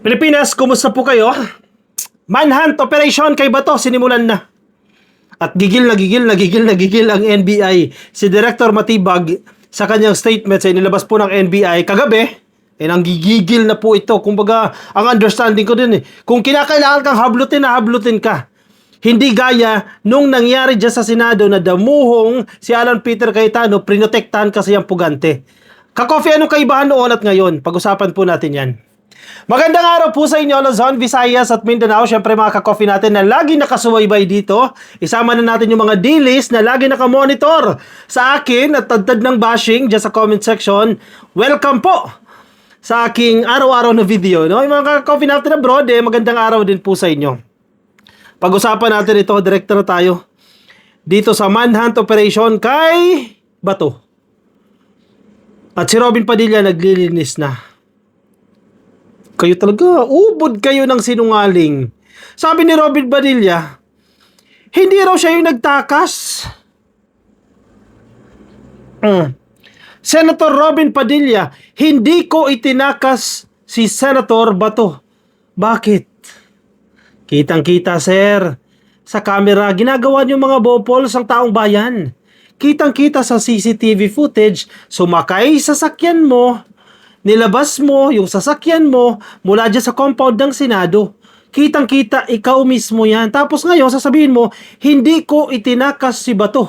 Pilipinas, kumusta po kayo? Manhunt operation kay Bato sinimulan na. At gigil ang NBI. Si Director Matibag sa kanyang statement sa inilabas po ng NBI kagabi, nanggigigil na po ito. Kumbaga, ang understanding ko din kung kinakailangan kang hablutin ka. Hindi gaya nung nangyari dyan sa Senado na damuhong si Alan Peter Cayetano, prinotektahan kasi ang pugante. Ka-coffee, anong kaibahan noon at ngayon? Pag-usapan po natin yan. Magandang araw po sa inyo, Luzon, Visayas at Mindanao. Siyempre mga ka-coffee natin na lagi nakasubaybay dito. Isama na natin yung mga dailies na lagi nakamonitor sa akin at tadtad ng bashing dyan sa comment section. Welcome po sa aking araw-araw na video. No? Yung mga ka-coffee natin abroad, magandang araw din po sa inyo. Pag-usapan natin ito, director na tayo. Dito sa Manhunt Operation kay Bato. At si Robin Padilla naglilinis na. Kayo talaga, ubod kayo ng sinungaling. Sabi ni Robin Padilla, hindi raw siya yung nagtakas. Senator Robin Padilla, hindi ko itinakas si Senator Bato. Bakit? Kitang-kita, sir. Sa camera, ginagawa niyo mga bopols ang taong bayan. Kitang-kita sa CCTV footage, sumakay sa sasakyan mo, nilabas mo yung sasakyan mo mula dyan sa compound ng Senado. Kitang-kita, ikaw mismo yan. Tapos ngayon, sasabihin mo, hindi ko itinakas si Bato.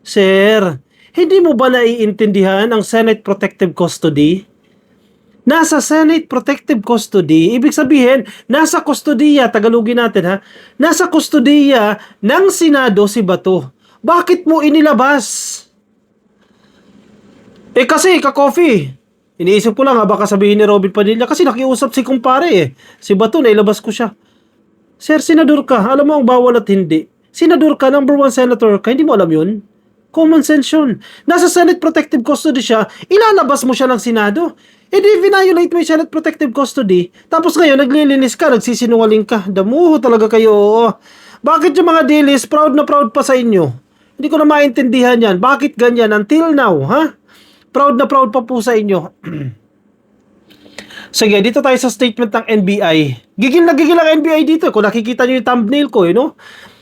Sir, hindi mo ba naiintindihan ang Senate Protective Custody? Nasa Senate Protective Custody, ibig sabihin, nasa kustodiya, Tagalogin natin ha, nasa kustodiya ng Senado si Bato. Bakit mo inilabas? Kasi, ka-coffee, iniisip ko lang baka sabihin ni Robin Padilla, kasi nakiusap si kumpare si Bato, nailabas ko siya. Sir, senador ka, alam mo ang bawal at hindi. Senador ka, number 1 senator ka, hindi mo alam yun? Common sense yun. Nasa Senate Protective Custody siya, ilalabas mo siya ng Senado. Di violate mo yung Senate Protective Custody, tapos ngayon naglilinis ka, nagsisinungaling ka. Damuho talaga kayo. Bakit yung mga dilis, proud na proud pa sa inyo? Hindi ko na maintindihan yan. Bakit ganyan until now, ha? Proud na proud pa po sa inyo. Sige, dito tayo sa statement ng NBI. Gigil na gigil ang NBI dito. Kung nakikita nyo yung thumbnail ko,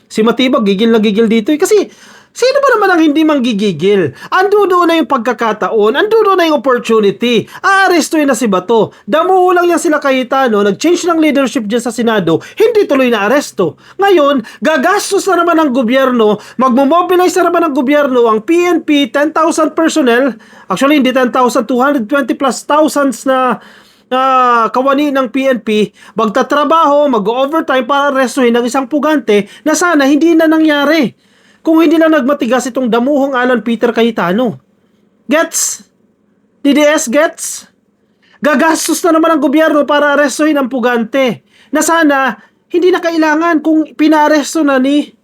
si Matibag, gigil na gigil dito. Kasi, sino ba naman ang hindi manggigigil? Ando doon na yung pagkakataon, ando doon na yung opportunity. Aarestuin na si Bato. Damuho lang yan sila Cayetano, nag-change ng leadership dyan sa Senado, hindi tuloy na aresto. Ngayon, gagastos na naman ang gobyerno, magmomobilize na naman ang gobyerno, ang PNP, 10,000 personnel, actually hindi 10,000, 220 plus thousands na kawani ng PNP, magtatrabaho, mag-overtime para arestuhin ng isang pugante na sana hindi na nangyari. Kung hindi lang nagmatigas itong damuhong Alan Peter Cayetano. Gets? DDS gets? Gagastos na naman ang gobyerno para arestuhin ang pugante. Na sana, hindi na kailangan kung pinaaresto na ni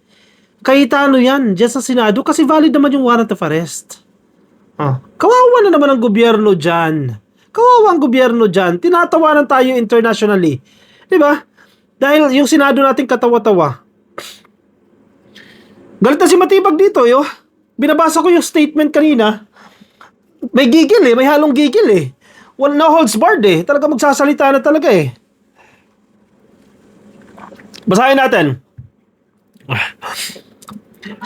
Cayetano yan dyan sa Senado kasi valid naman yung warrant of arrest. Kawawa na naman ang gobyerno dyan. Kawawa ang gobyerno dyan. Tinatawanan tayo internationally. Diba? Dahil yung Senado natin katawa-tawa. Galit na si Matibag dito, Binabasa ko yung statement kanina. May gigil may halong gigil Well, no holds barred Talaga magsasalita na talaga Basahin natin.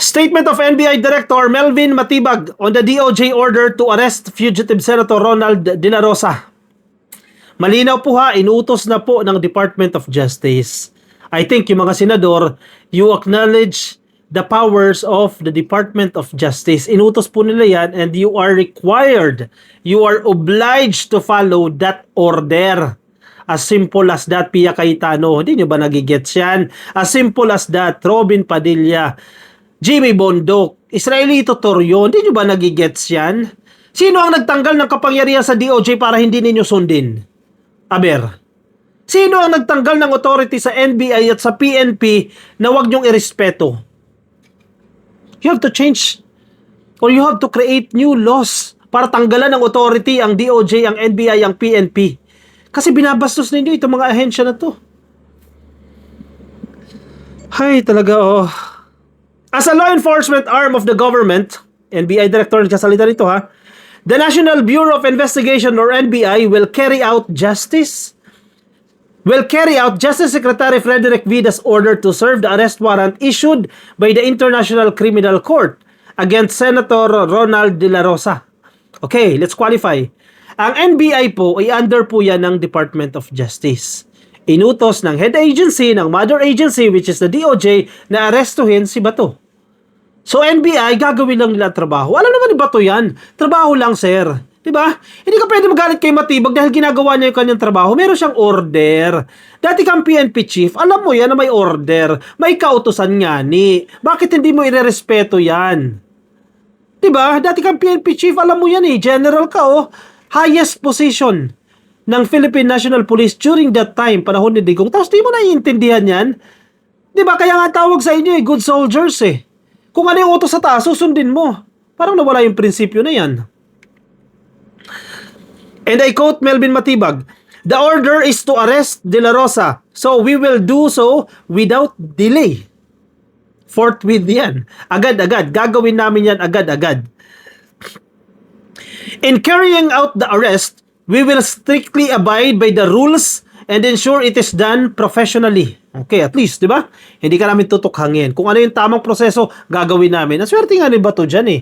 Statement of NBI Director Melvin Matibag on the DOJ order to arrest fugitive Senator Ronald De La Rosa. Malinaw po inuutos na po ng Department of Justice. I think yung mga senador, you acknowledge the powers of the Department of Justice. Inutos po nila yan and you are required, you are obliged to follow that order. As simple as that, Pia Cayetano. Hindi nyo ba nagigets yan? As simple as that, Robin Padilla, Jimmy Bondoc, Israelito Torrio. Hindi nyo ba nagigets yan? Sino ang nagtanggal ng kapangyarihan sa DOJ para hindi ninyo sundin? Aber. Sino ang nagtanggal ng authority sa NBI at sa PNP na wag nyong irespeto? You have to change or you have to create new laws para tanggalan ng authority ang DOJ, ang NBI, ang PNP. Kasi binabastos ninyo itong mga ahensya na to. Hay, talaga As a law enforcement arm of the government, NBI Director nagsasalita nito the National Bureau of Investigation or NBI will carry out justice, will carry out Justice Secretary Frederick Vida's order to serve the arrest warrant issued by the International Criminal Court against Senator Ronald De La Rosa. Okay, let's qualify. Ang NBI po ay under po yan ng Department of Justice. Inutos ng head agency, ng mother agency, which is the DOJ, na arestuhin si Bato. So NBI, gagawin lang nila trabaho. Alam naman ni Bato yan. Trabaho lang, sir. Diba? Hindi ka pwede magalit kay Matibag dahil ginagawa niya yung kanyang trabaho. Meron siyang order. Dati kang PNP chief, alam mo yan na may order. May kautusan nga ni. Bakit hindi mo irerespeto yan? Diba? Dati kang PNP chief, alam mo yan eh. General ka oh. Highest position ng Philippine National Police during that time, panahon ni Digong. Tapos di mo naiintindihan yan. Diba? Kaya nga tawag sa inyo eh, good soldiers eh. Kung ano yung utos sa taas, susundin mo. Parang nawala yung prinsipyo na yan. And I quote Melvin Matibag, "The order is to arrest De La Rosa, so we will do so without delay." Forthwith yan. Agad-agad. Gagawin namin yan agad-agad. In carrying out the arrest, we will strictly abide by the rules and ensure it is done professionally. Okay, at least, di ba? Hindi ka namin tutukhangin. Kung ano yung tamang proseso, gagawin namin. Ang swerte nga ni Bato dyan eh.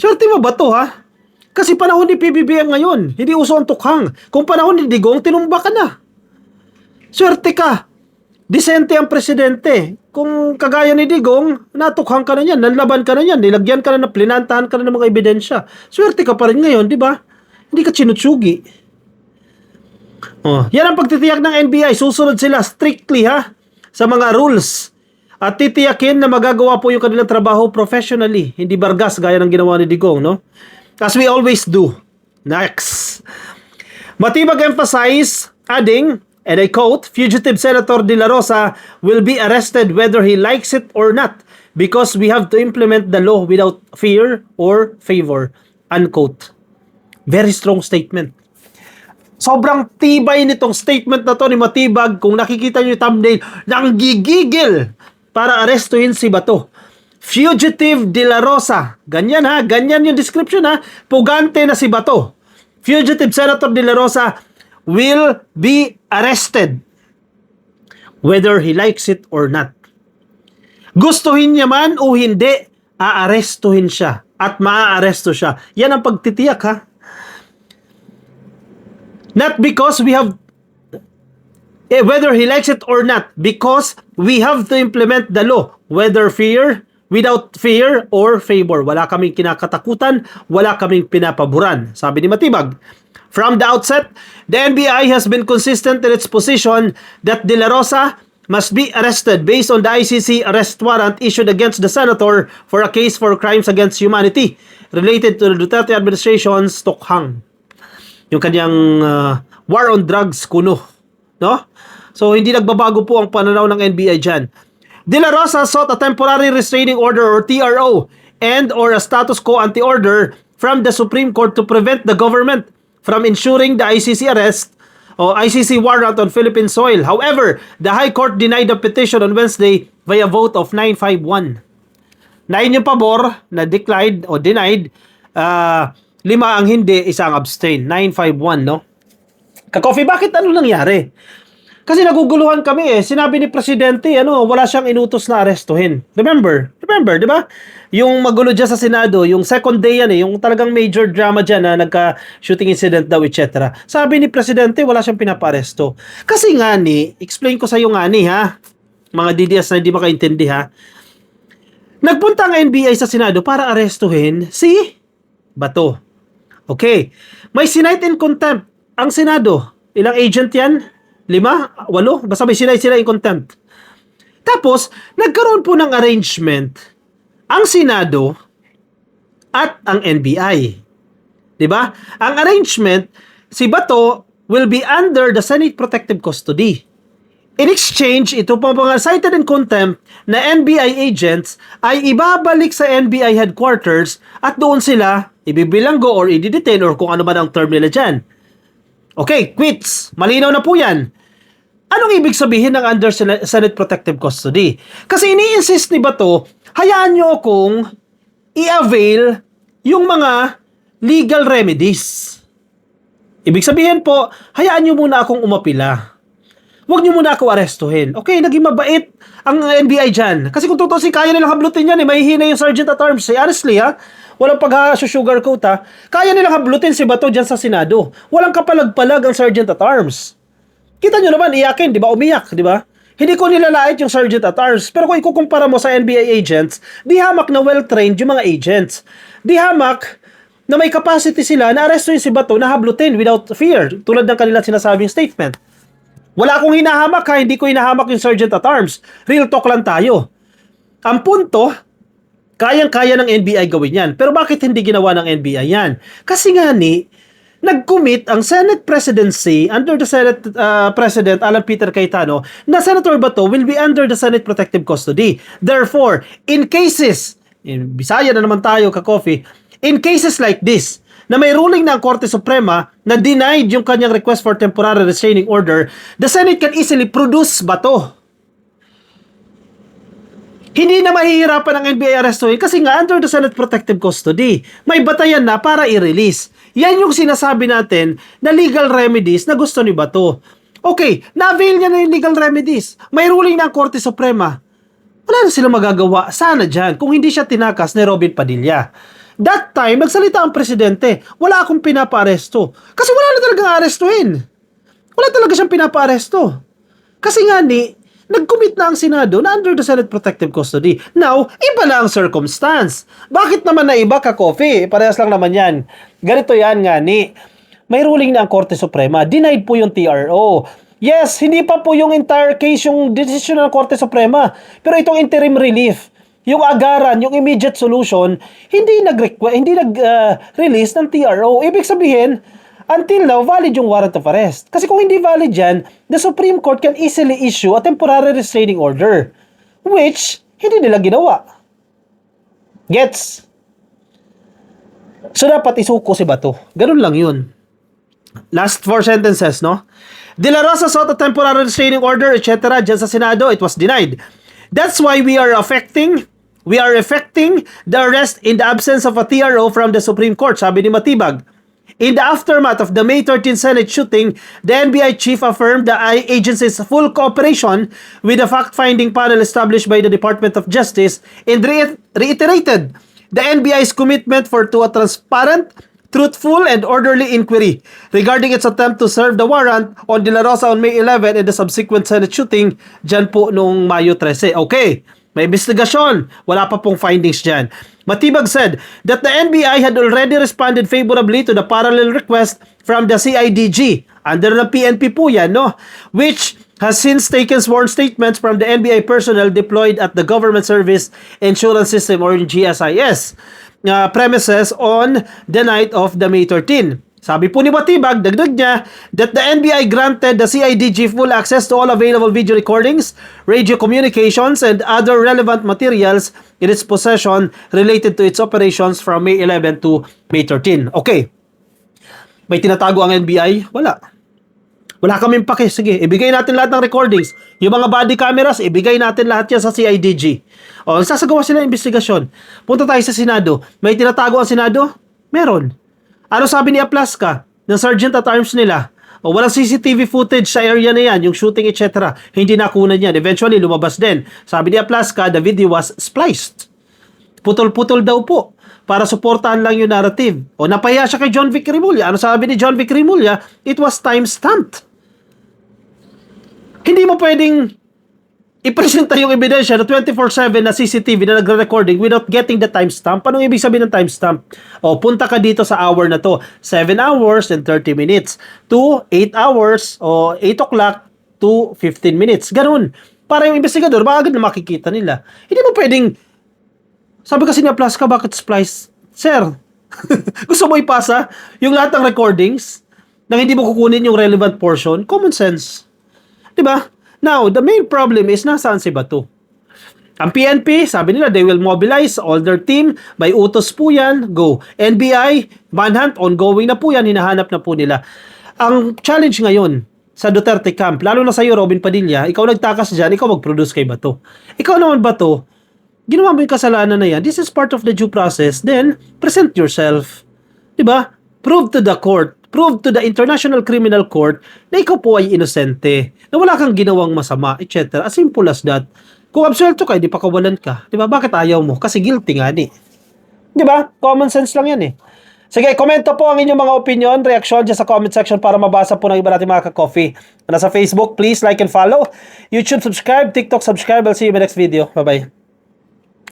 Swerte mo Bato ha? Kasi panahon ni PBBM ngayon, hindi uso ang tukhang. Kung panahon ni Digong, tinumba ka na. Swerte ka. Disente ang presidente. Kung kagaya ni Digong, natukhang ka na yan, nanlaban ka na yan, nilagyan ka na, plinantahan ka na ng mga ebidensya. Swerte ka pa rin ngayon, di ba? Hindi ka chinutsugi. Oh, yan ang pagtitiyak ng NBI. Susunod sila strictly ha sa mga rules. At titiyakin na magagawa po yung kanilang trabaho professionally. Hindi bargas gaya ng ginawa ni Digong, no? As we always do. Next. Matibag emphasize, adding, and I quote, "Fugitive Senator De La Rosa will be arrested whether he likes it or not because we have to implement the law without fear or favor." Unquote. Very strong statement. Sobrang tibay nitong statement na to ni Matibag. Kung nakikita nyo yung thumbnail, nanggigigil para arestuhin si Bato. Fugitive De La Rosa. Ganyan ha, ganyan yung description ha. Pugante na si Bato. Fugitive Senator De La Rosa will be arrested whether he likes it or not. Gustuhin niya man o hindi, aarestuhin siya at maaaresto siya. Yan ang pagtitiyak ha. Not because we have whether he likes it or not, because we have to implement the law without fear or favor. Wala kaming kinakatakutan, wala kaming pinapaboran. Sabi ni Matibag, from the outset, the NBI has been consistent in its position that De La Rosa must be arrested based on the ICC arrest warrant issued against the senator for a case for crimes against humanity related to the Duterte administration's tukhang. Yung kanyang war on drugs kuno, no? So hindi nagbabago po ang pananaw ng NBI diyan. De La Rosa sought a temporary restraining order or TRO and or a status quo ante-order from the Supreme Court to prevent the government from ensuring the ICC arrest o ICC warrant on Philippine soil. However, the High Court denied the petition on Wednesday via vote of 951. 9 yung pabor na declined o denied, 5 ang hindi, 1 ang abstain. 951, no? Ka-coffee, bakit ano nangyari? Kasi naguguluhan kami eh. Sinabi ni Presidente, wala siyang inutos na arestuhin. Remember, di ba? Yung magulo dyan sa Senado, yung second day yan eh, yung talagang major drama dyan na nagka-shooting incident daw, etc. Sabi ni Presidente, wala siyang pinaparesto. Kasi nga ni, explain ko sa iyo nga ni ha, mga DDS na hindi makaintindi ha, nagpunta ang NBI sa Senado para arestuhin si Bato. Okay. May sinight in contempt ang Senado. Ilang agent yan? 5? 8? Basta may sinight sila in contempt. Tapos, nagkaroon po ng arrangement ang Senado at ang NBI. Diba? Ang arrangement, si Bato will be under the Senate Protective Custody. In exchange, ito po mga cited in contempt na NBI agents ay ibabalik sa NBI headquarters at doon sila ibibilanggo or i-detain or kung ano man ang term nila dyan. Okay, quits. Malinaw na po yan. Anong ibig sabihin ng under Senate Protective Custody? Kasi ini-insist ni Bato, hayaan nyo akong i-avail yung mga legal remedies. Ibig sabihin po, hayaan nyo muna akong umapila. Huwag niyo muna ako arestuhin. Okay, naging mabait ang NBI dyan. Kasi kung tutusin, kaya nilang hablutin yan eh. Mahihina yung Sergeant at Arms eh. Honestly ha, walang pag-sugarcoat ha. Kaya nilang hablutin si Bato dyan sa Senado. Walang kapalag-palag ang Sergeant at Arms. Kita nyo naman, iyakin, di ba? Umiyak, di ba? Hindi ko nilalait yung Sergeant at Arms. Pero kung ikukumpara mo sa NBI agents, di hamak na well-trained yung mga agents. Di hamak na may capacity sila na arestuhin si Bato na hablutin without fear. Tulad ng kanila sinasabing statement. Wala akong hinahamak ha, hindi ko hinahamak yung Sergeant at Arms. Real talk lang tayo. Ang punto, kayang-kaya ng NBI gawin yan. Pero bakit hindi ginawa ng NBI yan? Kasi nga nag-commit ang Senate presidency under the Senate President Alan Peter Cayetano na Senator Bato will be under the Senate protective custody. Therefore, in cases, in Bisaya na naman tayo, ka-coffee, in cases like this, na may ruling na ang Korte Suprema na denied yung kanyang request for temporary restraining order, the Senate can easily produce Bato. Hindi na mahihirapan ang NBI arestuhin kasi nga under the Senate protective custody, may batayan na para i-release. Yan yung sinasabi natin na legal remedies na gusto ni Bato. Okay, na-avail niya na yung legal remedies. May ruling na ang Korte Suprema. Wala na sila magagawa. Sana dyan kung hindi siya tinakas ni Robin Padilla. That time, nagsalita ang presidente, wala akong pinapa-aresto. Kasi wala na talagang arestuhin. Wala talaga siyang pinapa-aresto. Kasi nga nag-commit na ang Senado na under the Senate protective custody. Now, iba na ang circumstance. Bakit naman na iba ka-coffee? Parehas lang naman yan. Ganito yan nga may ruling na ang Korte Suprema. Denied po yung TRO. Yes, hindi pa po yung entire case yung decision ng Korte Suprema. Pero itong interim relief, yung agaran, yung immediate solution, hindi nag-release ng TRO. Ibig sabihin, until now, valid yung warrant of arrest. Kasi kung hindi valid yan, the Supreme Court can easily issue a temporary restraining order, which hindi nila ginawa. Gets? So, dapat isuko si Bato. Ganun lang yun. Last 4 sentences, no? De La Rosa sought a temporary restraining order, etc. Diyan sa Senado, it was denied. That's why we are effecting the arrest in the absence of a TRO from the Supreme Court, sabi ni Matibag. In the aftermath of the May 13 Senate shooting, the NBI chief affirmed the agency's full cooperation with the fact-finding panel established by the Department of Justice and reiterated the NBI's commitment to a transparent, truthful, and orderly inquiry regarding its attempt to serve the warrant on De La Rosa on May 11 and the subsequent Senate shooting dyan po noong Mayo 13. Okay, may investigasyon. Wala pa pong findings dyan. Matibag said that the NBI had already responded favorably to the parallel request from the CIDG. Under the PNP po yan, no? Which has since taken sworn statements from the NBI personnel deployed at the Government Service Insurance System or GSIS premises on the night of the May 13. Sabi po ni Matibag, dagdag niya, that the NBI granted the CIDG full access to all available video recordings, radio communications, and other relevant materials in its possession related to its operations from May 11 to May 13. Okay. May tinatago ang NBI? Wala. Wala kaming pake. Sige, ibigay natin lahat ng recordings. Yung mga body cameras, ibigay natin lahat yan sa CIDG. O, sasagawa sila ng investigasyon. Punta tayo sa Senado. May tinatago ang Senado? Meron. Ano sabi ni Aplaska ng Sergeant at Arms nila? O, walang CCTV footage sa area na yan, yung shooting, etc. Hindi nakunan yan. Eventually, lumabas din. Sabi ni Aplaska, the video was spliced. Putol-putol daw po para suportahan lang yung narrative. O, napahiya siya kay John Vic Rimulya. Ano sabi ni John Vic Rimulya? It was time-stamped. Hindi mo pwedeng ipresenta yung ebidensya na 24/7 na CCTV na nagre-recording without getting the timestamp. Anong ibig sabihin ng timestamp? O, punta ka dito sa hour na to. 7 hours and 30 minutes to 8 hours o 8 o'clock to 15 minutes. Ganun. Para yung investigador, baka agad na makikita nila. Hindi mo pwedeng, sabi kasi niya, plus ka, bakit splice? Sir, gusto mo ipasa yung lahat ng recordings nang hindi mo kukunin yung relevant portion? Common sense. Diba? Now, the main problem is nasaan si Bato? Ang PNP, sabi nila, they will mobilize all their team. May utos po yan. Go. NBI, manhunt, ongoing na po yan. Hinahanap na po nila. Ang challenge ngayon sa Duterte camp, lalo na sa iyo, Robin Padilla, ikaw nagtakas dyan, ikaw mag-produce kay Bato. Ikaw naman, Bato, ginawa mo yung kasalanan na yan. This is part of the due process. Then, present yourself. Diba? Prove to the court prove to the International Criminal Court na ikaw po ay inosente, na wala kang ginawang masama, etc. As simple as that. Kung absuelto ka, di pa kawalan ka. Di ba? Bakit ayaw mo? Kasi guilty nga ni. Di ba? Common sense lang yan eh. Sige, komento po ang inyong mga opinion, reaksyon dyan sa comment section para mabasa po ng iba natin mga ka-coffee. Nasa Facebook, please like and follow. YouTube, subscribe. TikTok, subscribe. I'll see you in my next video. Bye-bye.